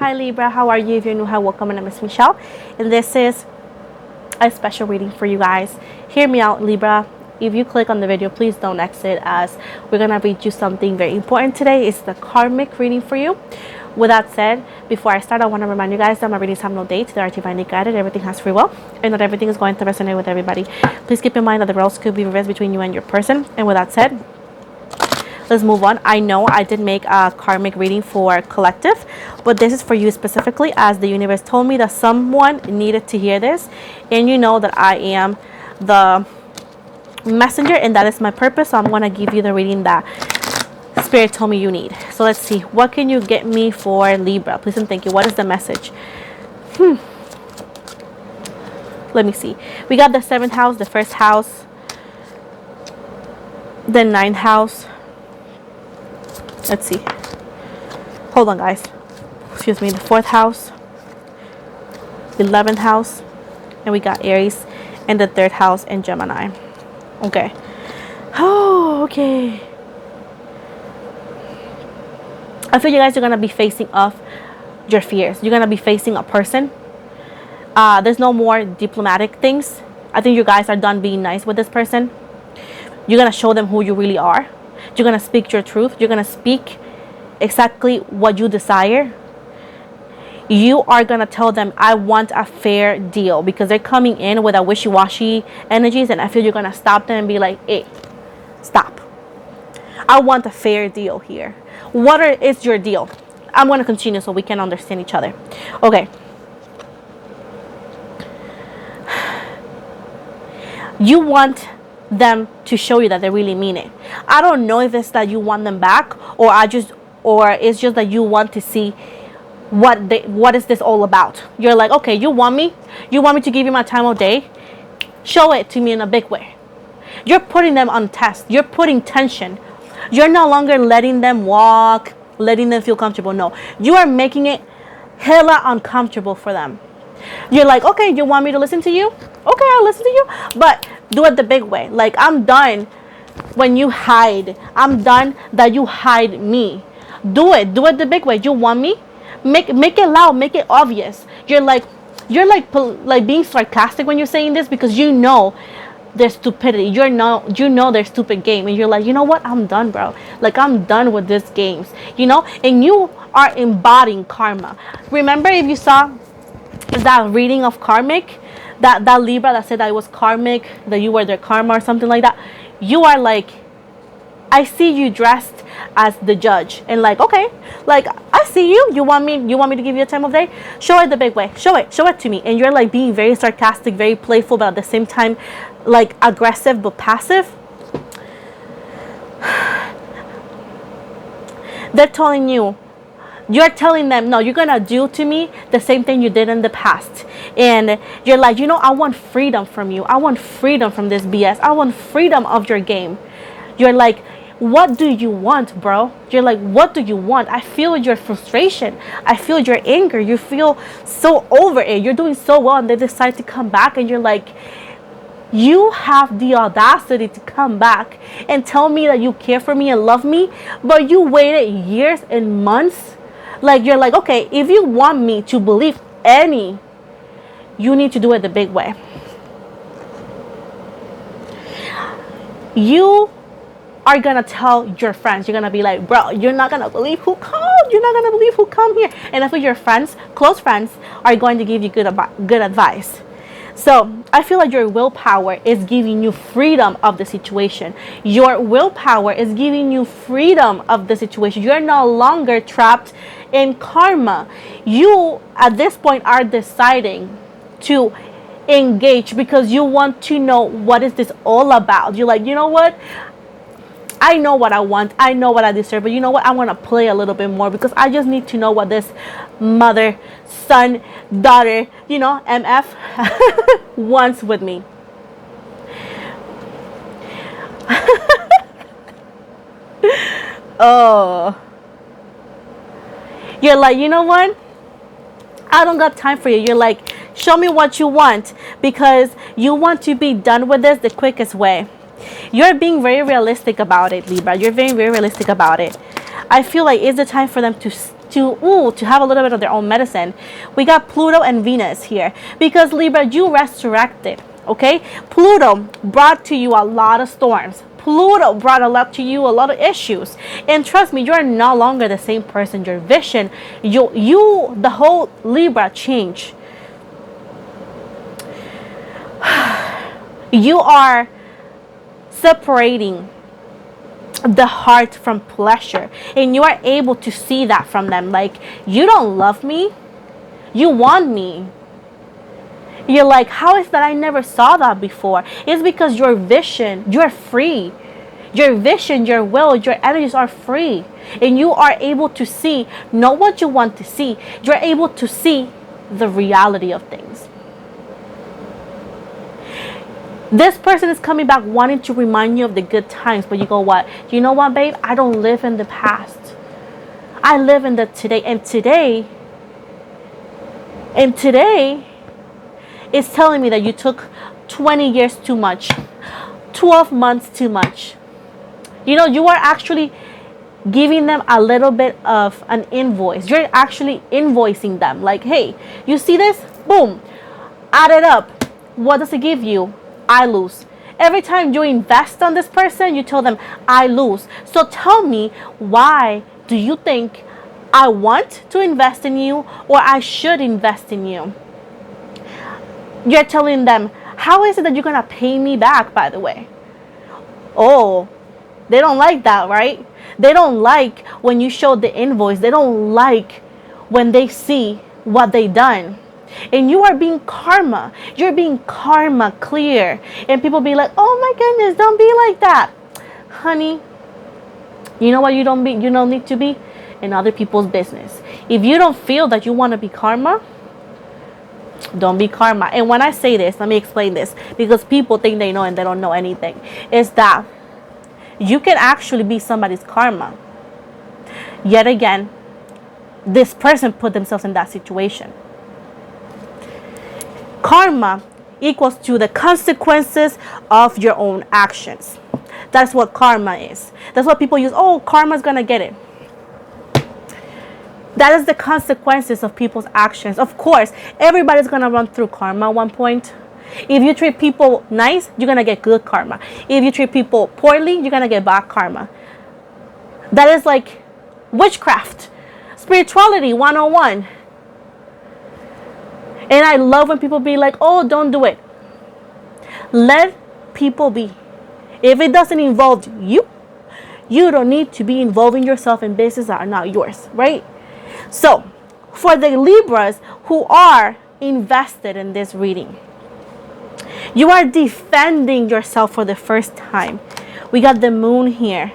Hi Libra, how are you? If you're new, hi, welcome. My name is Michelle, and this is a special reading for you guys. Hear me out, Libra. If you click on the video, please don't exit, as we're gonna read you something very important today. It's the karmic reading for you. With that said, before I start, I want to remind you guys that my readings have no dates. They are divinely guided. Everything has free will, and not everything is going to resonate with everybody. Please keep in mind that the roles could be reversed between you and your person. And with that said, let's move on. I know I did make a karmic reading for collective, but this is for you specifically, as the universe told me that someone needed to hear this, and you know that I am the messenger, and that is my purpose. So I'm going to give you the reading that Spirit told me you need. So let's see, what can you get me for Libra? Please and thank you. What is the message? Let me see. We got the 7th house, the 1st house, the 9th house. Let's see. Hold on, guys. Excuse me. The 4th house, 11th house, and we got Aries, and the 3rd house, and Gemini. Okay. Oh, okay. I feel you guys are going to be facing off your fears. You're going to be facing a person. There's no more diplomatic things. I think you guys are done being nice with this person. You're going to show them who you really are. You're going to speak your truth. You're going to speak exactly what you desire. You are going to tell them, I want a fair deal, because they're coming in with a wishy-washy energies, and I feel you're going to stop them and be like, hey, stop. I want a fair deal here. What is your deal? I'm going to continue so we can understand each other. Okay. You want them to show you that they really mean it. I don't know if it's that you want them back, or it's just that you want to see what is this all about. You're like, okay, you want me to give you my time of day? Show it to me in a big way. You're putting them on test. You're putting tension. You're no longer letting them walk, letting them feel comfortable. No, you are making it hella uncomfortable for them. You're like, okay, you want me to listen to you? Okay, I'll listen to you, but do it the big way. Like, I'm done when you hide. I'm done that you hide me. Do it the big way. You want me? Make it loud, make it obvious. You're like being sarcastic when you're saying this, because you know their stupidity. You know their stupid game, and you're like, you know what? I'm done, bro. Like, I'm done with these games, and you are embodying karma. Remember, if you saw that reading of karmic, that Libra that said that it was karmic, that you were their karma or something like that, you are like, I see you dressed as the judge, and like, okay, like, I see you. You want me to give you a time of day? Show it the big way. Show it to me. And you're like being very sarcastic, very playful, but at the same time, like, aggressive but passive. They're telling you, you're telling them, no, you're gonna do to me the same thing you did in the past. And you're like, I want freedom from you. I want freedom from this BS. I want freedom of your game. You're like, what do you want, bro? You're like, what do you want? I feel your frustration. I feel your anger. You feel so over it. You're doing so well, and they decide to come back, and you're like, you have the audacity to come back and tell me that you care for me and love me, but you waited years and months. Like, you're like, okay, if you want me to believe you need to do it the big way. You are gonna tell your friends. You're gonna be like, bro, you're not gonna believe who called. You're not gonna believe who come here. And I feel your friends, close friends, are going to give you good advice. So I feel like your willpower is giving you freedom of the situation. Your willpower is giving you freedom of the situation. You're no longer trapped in karma. You, at this point, are deciding to engage because you want to know what is this all about. You're like, you know what? I know what I want. I know what I deserve. But you know what? I want to play a little bit more, because I just need to know what this mother, son, daughter, MF wants with me. Oh. You're like, you know what? I don't got time for you. You're like, show me what you want, because you want to be done with this the quickest way. You're being very realistic about it, Libra. You're very, very realistic about it. I feel like it's the time for them to have a little bit of their own medicine. We got Pluto and Venus here because Libra, you resurrected. Okay, Pluto brought to you a lot of storms. Pluto brought a lot to you, a lot of issues. And trust me, you're no longer the same person. Your vision, the whole Libra change. You are separating the heart from pleasure, and you are able to see that from them. Like, you don't love me, you want me. You're like, how is that I never saw that before? It's because your vision, you're free. Your vision, your will, your energies are free. And you are able to see, not what you want to see. You're able to see the reality of things. This person is coming back wanting to remind you of the good times. But you go, what? You know what, babe? I don't live in the past. I live in the today. And today it's telling me that you took 20 years too much, 12 months too much. You know, you are actually giving them a little bit of an invoice. You're actually invoicing them. Like, hey, you see this? Boom. Add it up. What does it give you? I lose. Every time you invest on this person, you tell them, I lose. So tell me, why do you think I want to invest in you, or I should invest in you? You're telling them, how is it that you're going to pay me back, by the way? Oh, they don't like that, right? They don't like when you show the invoice. They don't like when they see what they done. And you are being karma. You're being karma clear. And people be like, oh my goodness, don't be like that. Honey, you know what you don't need to be? In other people's business. If you don't feel that you want to be karma, don't be karma. And when I say this, let me explain this, because people think they know and they don't know anything. Is that you can actually be somebody's karma. Yet again, this person put themselves in that situation. Karma equals to the consequences of your own actions. That's what karma is. That's what people use. Oh, karma's gonna get it. That is the consequences of people's actions. Of course, everybody's going to run through karma at one point. If you treat people nice, you're going to get good karma. If you treat people poorly, you're going to get bad karma. That is like witchcraft, spirituality 101. And I love when people be like, oh, don't do it. Let people be. If it doesn't involve you, you don't need to be involving yourself in business that are not yours, right? So, for the Libras who are invested in this reading, you are defending yourself for the first time. We got the moon here.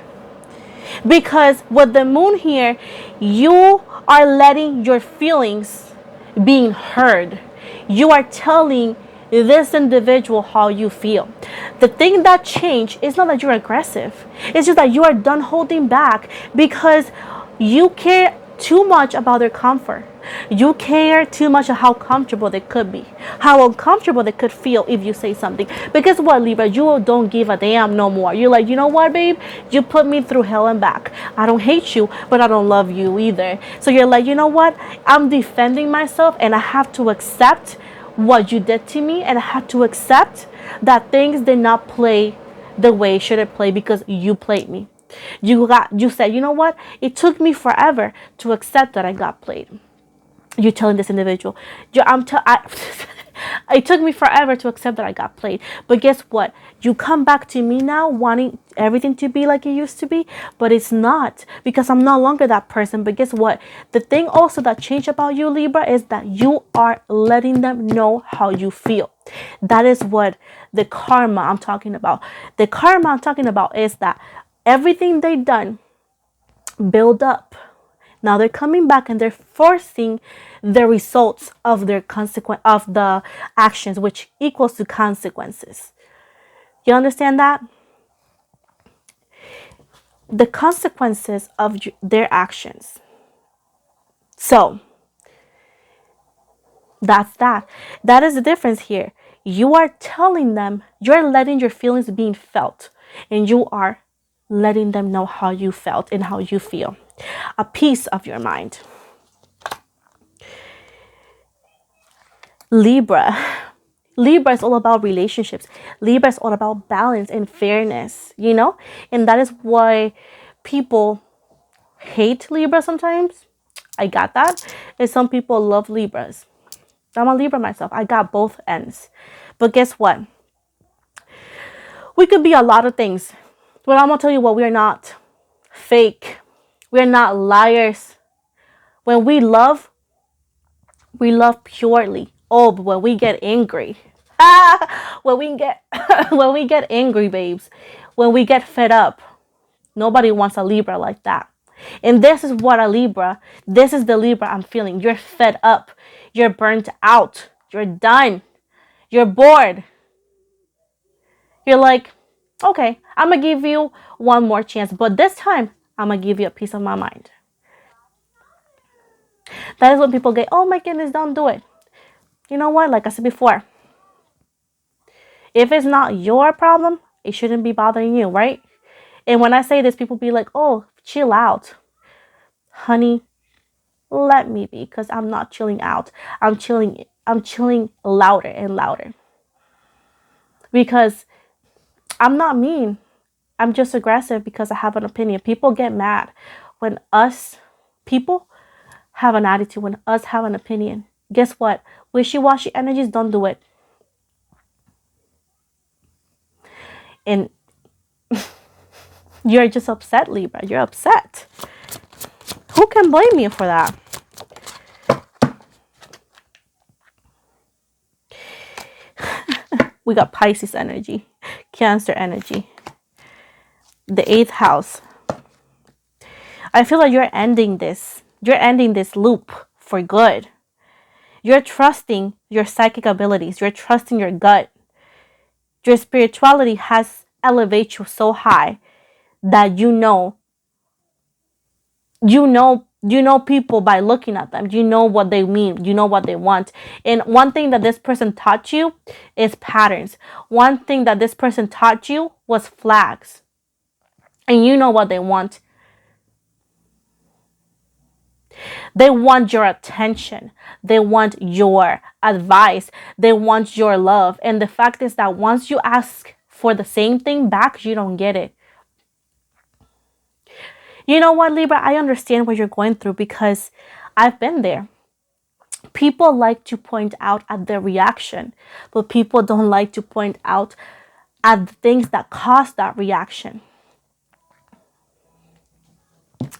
Because with the moon here, you are letting your feelings being heard. You are telling this individual how you feel. The thing that changed is not that you're aggressive. It's just that you are done holding back because you care too much about their comfort. You care too much of how comfortable they could be, how uncomfortable they could feel if you say something. Because what, Libra, you don't give a damn no more. You're like, you know what, babe? You put me through hell and back. I don't hate you, but I don't love you either. So you're like, you know what? I'm defending myself, and I have to accept what you did to me, and I have to accept that things did not play the way it should have played because you played me. You said, you know what? It took me forever to accept that I got played. You're telling this individual, it took me forever to accept that I got played. But guess what? You come back to me now wanting everything to be like it used to be, but it's not, because I'm no longer that person. But guess what? The thing also that changed about you, Libra, is that you are letting them know how you feel. That is what the karma I'm talking about. The karma I'm talking about is that everything they've done build up. Now they're coming back and they're forcing the results of their of the actions, which equals to consequences. You understand that? The consequences of their actions. So that's that. That is the difference here. You are telling them, you're letting your feelings being felt, and you are letting them know how you felt and how you feel. A piece of your mind. Libra. Libra is all about relationships. Libra is all about balance and fairness, you know? And that is why people hate Libra sometimes. I got that. And some people love Libras. I'm a Libra myself. I got both ends. But guess what? We could be a lot of things. But I'm going to tell you what, we are not fake. We're not liars. When we love purely. Oh, but when we get angry, when we get when we get angry, babes, when we get fed up, nobody wants a Libra like that. And this is what a Libra, this is the Libra I'm feeling. You're fed up. You're burnt out. You're done. You're bored. You're like, okay, I'm going to give you one more chance. But this time, I'm going to give you a piece of my mind. That is when people get, oh my goodness, don't do it. You know what? Like I said before, if it's not your problem, it shouldn't be bothering you, right? And when I say this, people be like, oh, chill out. Honey, let me be, because I'm not chilling out. I'm chilling louder and louder. Because I'm not mean. I'm just aggressive because I have an opinion. People get mad when people have an attitude, when us have an opinion. Guess what? Wishy-washy energies, don't do it. And you're just upset, Libra. You're upset. Who can blame you for that? We got Pisces energy, Cancer energy, the 8th house. I feel like you're ending this. You're ending this loop for good. You're trusting your psychic abilities. You're trusting your gut. Your spirituality has elevated you so high that you know people by looking at them. You know what they mean. You know what they want. And one thing that this person taught you is patterns. One thing that this person taught you was flags. And you know what they want. They want your attention. They want your advice. They want your love. And the fact is that once you ask for the same thing back, you don't get it. You know what, Libra? I understand what you're going through because I've been there. People like to point out at their reaction, but people don't like to point out at the things that cause that reaction.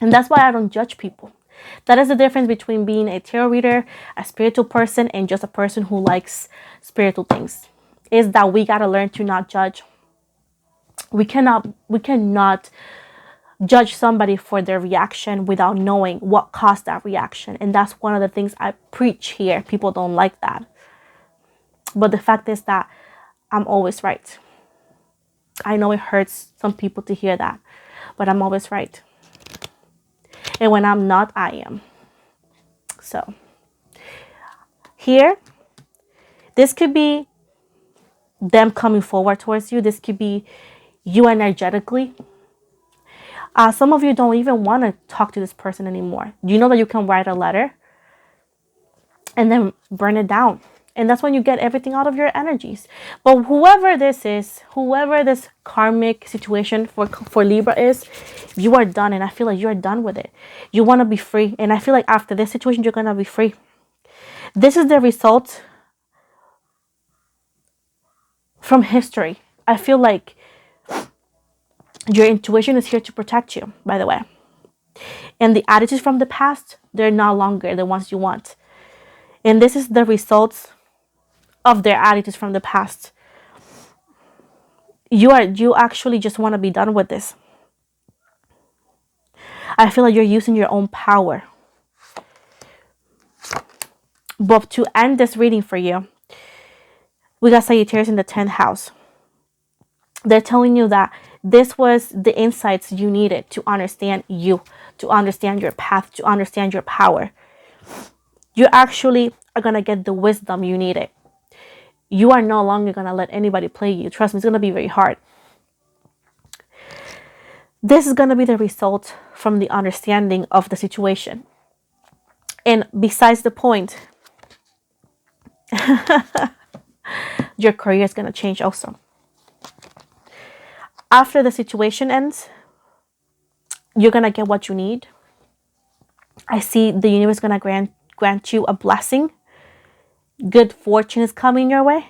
And that's why I don't judge people. That is the difference between being a tarot reader, a spiritual person, and just a person who likes spiritual things. Is that we got to learn to not judge. We cannot judge somebody for their reaction without knowing what caused that reaction. And that's one of the things I preach here. People don't like that. But the fact is that I'm always right. I know it hurts some people to hear that, but I'm always right. And when I'm not, I am. So here, this could be them coming forward towards you. This could be you energetically. Some of you don't even want to talk to this person anymore. You know that you can write a letter and then burn it down. And that's when you get everything out of your energies. But whoever this is, whoever this karmic situation for Libra is, you are done. And I feel like you're done with it. You want to be free. And I feel like after this situation, you're going to be free. This is the result from history. I feel like your intuition is here to protect you, by the way. And the attitudes from the past, they're no longer the ones you want. And this is the results of their attitudes from the past. You actually just want to be done with this. I feel like you're using your own power. But to end this reading for you, we got Sagittarius in the 10th house. They're telling you that this was the insights you needed to understand you, to understand your path, to understand your power. You actually are going to get the wisdom you needed. You are no longer going to let anybody play you. Trust me, it's going to be very hard. This is going to be the result from the understanding of the situation. And besides the point, Your career is going to change also. After the situation ends, you're going to get what you need. I see the universe going to grant you a blessing. Good fortune is coming your way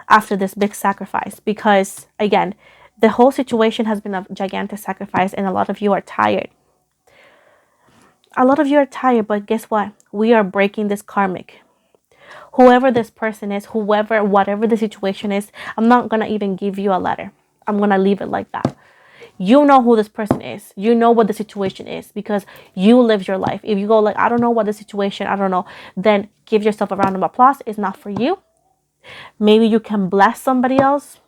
after this big sacrifice. Because, again, the whole situation has been a gigantic sacrifice, and a lot of you are tired. A lot of you are tired, but guess what? We are breaking this karmic. Whoever this person is, whatever the situation is, I'm not going to even give you a letter. I'm going to leave it like that. You know who this person is. You know what the situation is because you live your life. If you go like, I don't know what the situation, I don't know, then give yourself a round of applause. It's not for you. Maybe you can bless somebody else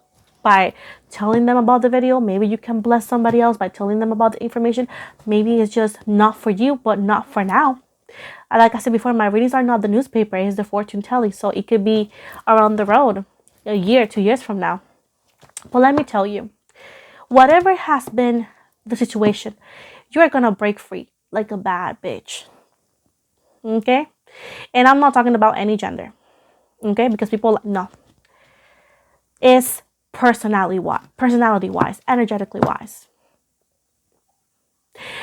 by telling them about the video. Maybe you can bless somebody else by telling them about the information. Maybe it's just not for you, but not for now. Like I said before, my readings are not the newspaper, it's the fortune telling. So it could be around the road, a year, 2 years from now. But let me tell you, whatever has been the situation, you're going to break free like a bad bitch. Okay? And I'm not talking about any gender. Okay? Because people, no. It's personality-wise, energetically wise.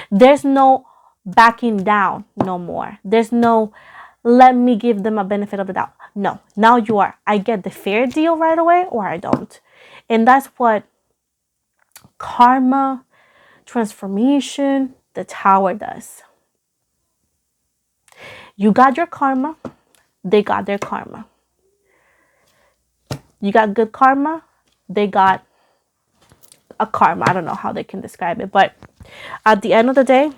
There's no backing down no more. There's no let me give them a benefit of the doubt. No, now you are. I get the fair deal right away or I don't. And that's what karma, transformation, the tower does. You got your karma. They got their karma. You got good karma. They got a karma. I don't know how they can describe it. But at the end of the day,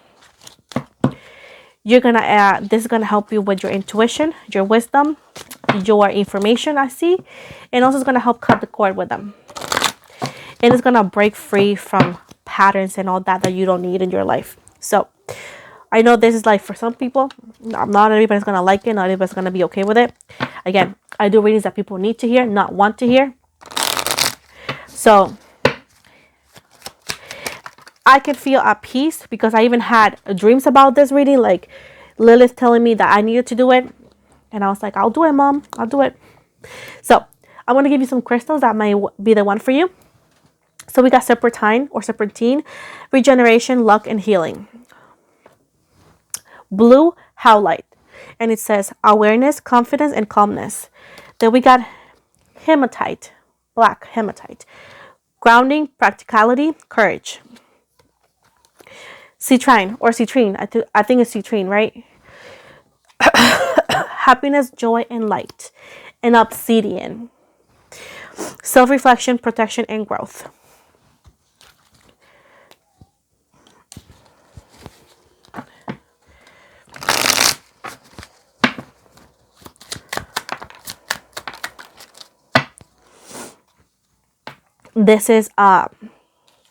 you're gonna this is gonna help you with your intuition, your wisdom, your information, I see, and also it's gonna help cut the cord with them, and it's gonna break free from patterns and all that you don't need in your life. So I know this is like for some people, not everybody's gonna like it, not everybody's gonna be okay with it. Again, I do readings that people need to hear, not want to hear. So I can feel at peace because I even had dreams about this reading, like Lilith telling me that I needed to do it. And I was like, I'll do it, Mom. I'll do it. So I want to give you some crystals that might be the one for you. So we got serpentine or serpentine, regeneration, luck, and healing. Blue, howlite. And it says awareness, confidence, and calmness. Then we got hematite, black hematite. Grounding, practicality, courage. Citrine or citrine. I think it's citrine, right? Happiness, joy, and light. And obsidian. Self-reflection, protection, and growth. This is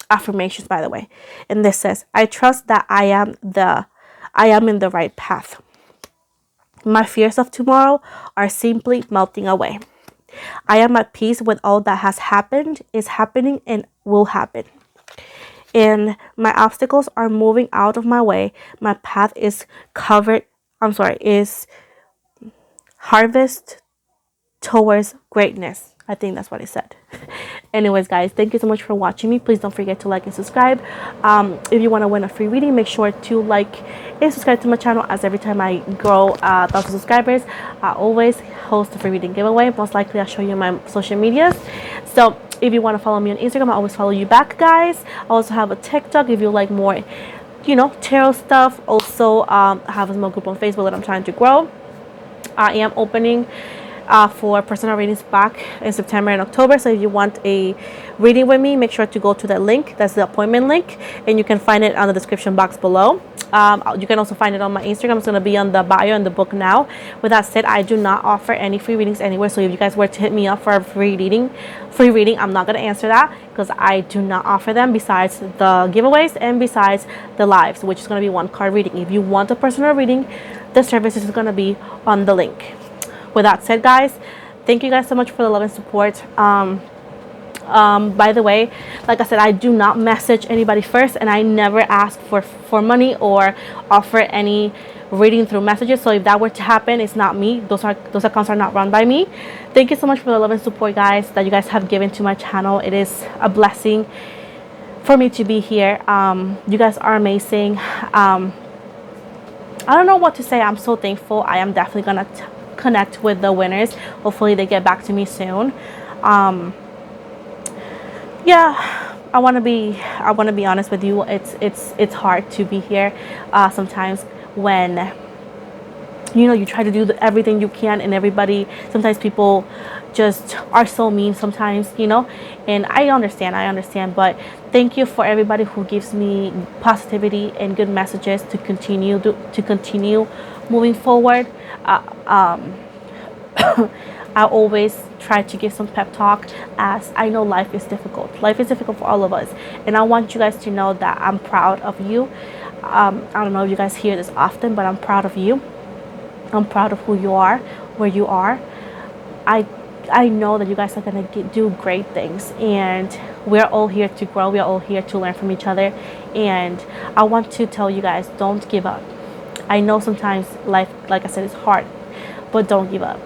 affirmations, by the way, and this says, I trust that I am in the right path. My fears of tomorrow are simply melting away. I am at peace with all that has happened, is happening, and will happen. And my obstacles are moving out of my way. My path is is harvest towards greatness. I think that's what it said. Anyways, guys, thank you so much for watching me. Please don't forget to like and subscribe. If you want to win a free reading, make sure to like and subscribe to my channel, as every time I grow 1,000 subscribers, I always host a free reading giveaway. Most likely I'll show you my social medias. So if you want to follow me on Instagram, I always follow you back, guys. I also have a TikTok if you like more, tarot stuff. Also, I have a small group on Facebook that I'm trying to grow. I am opening for personal readings back in September and October. So if you want a reading with me, make sure to go to that link. That's the appointment link, and you can find it on the description box below. You can also find it on my Instagram. It's going to be on the bio in the book now. With that said, I do not offer any free readings anywhere. So if you guys were to hit me up for a free reading, I'm not going to answer that because I do not offer them, besides the giveaways and besides the lives, which is going to be one card reading. If you want a personal reading, the service is going to be on the link. With that said, guys, thank you guys so much for the love and support. By the way, like I said, I do not message anybody first, and I never ask for money or offer any reading through messages. So if that were to happen, it's not me. Those accounts are not run by me. Thank you so much for the love and support, guys, that you guys have given to my channel. It is a blessing for me to be here. You guys are amazing. I don't know what to say. I'm so thankful. I am definitely gonna connect with the winners. Hopefully they get back to me soon. Yeah, I want to be honest with you. It's hard to be here sometimes when you try to do everything you can, and everybody, sometimes people just are so mean sometimes, and I understand, but thank you for everybody who gives me positivity and good messages to continue moving forward. I always try to give some pep talk, as I know life is difficult. Life is difficult for all of us, and I want you guys to know that I'm proud of you. I don't know if you guys hear this often, but I'm proud of you. I'm proud of who you are, where you are. I know that you guys are going to do great things, and we're all here to grow. We're all here to learn from each other, and I want to tell you guys, don't give up. I know sometimes life, like I said, is hard, but don't give up.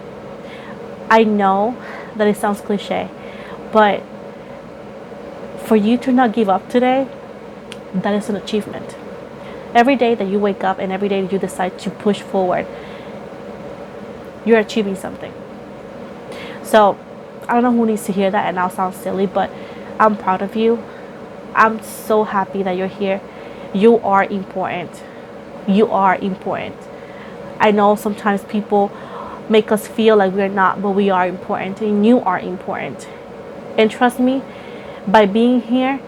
I know that it sounds cliche, but for you to not give up today, that is an achievement. Every day that you wake up and every day that you decide to push forward, you're achieving something. So I don't know who needs to hear that, and I'll sound silly, but I'm proud of you. I'm so happy that you're here. You are important. You are important. I know sometimes people make us feel like we're not, but we are important, and you are important. And trust me, by being here,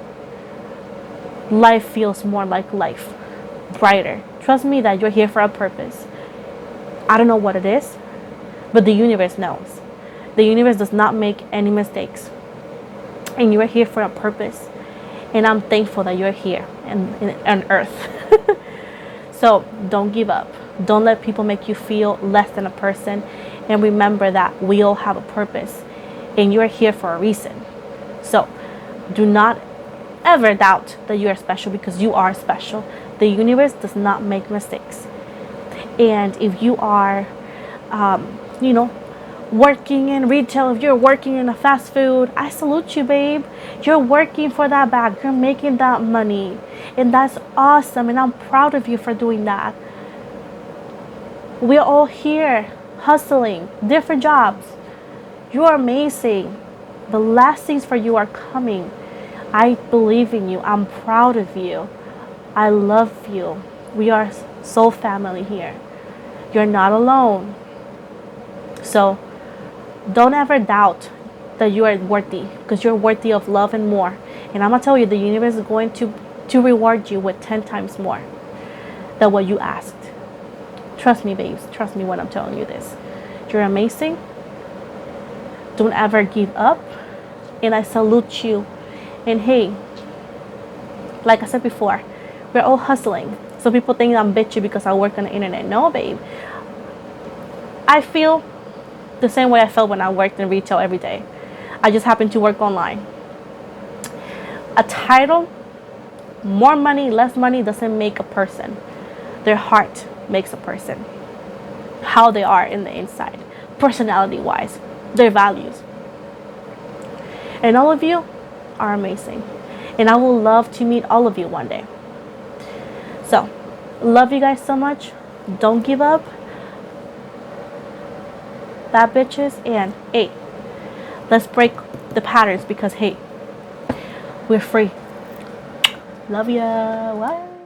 life feels more like life, brighter. Trust me that you're here for a purpose. I don't know what it is, but the universe knows. The universe does not make any mistakes, and you are here for a purpose, and I'm thankful that you're here on earth. So don't give up. Don't let people make you feel less than a person, and remember that we all have a purpose, and you're here for a reason. So do not ever doubt that you are special, because you are special. The universe does not make mistakes. And if you are working in retail, if you're working in a fast food, I salute you, babe. You're working for that bag, you're making that money, and that's awesome, and I'm proud of you for doing that. We're all here hustling different jobs. You are amazing. The blessings for you are coming. I believe in you. I'm proud of you. I love you. We are soul family here. You're not alone. So don't ever doubt that you are worthy, because you're worthy of love and more. And I'm going to tell you, the universe is going to reward you with 10 times more than what you asked. Trust me, babes. Trust me when I'm telling you this. You're amazing. Don't ever give up. And I salute you. And hey, like I said before, we're all hustling. Some people think I'm bitchy because I work on the internet. No, babe. I feel the same way I felt when I worked in retail every day. I just happen to work online. A title, more money, less money doesn't make a person. Their heart makes a person. How they are in the inside, personality-wise, their values. And all of you are amazing. And I will love to meet all of you one day. So, love you guys so much. Don't give up. Bad bitches. And hey, let's break the patterns, because hey, we're free. Love ya. Bye.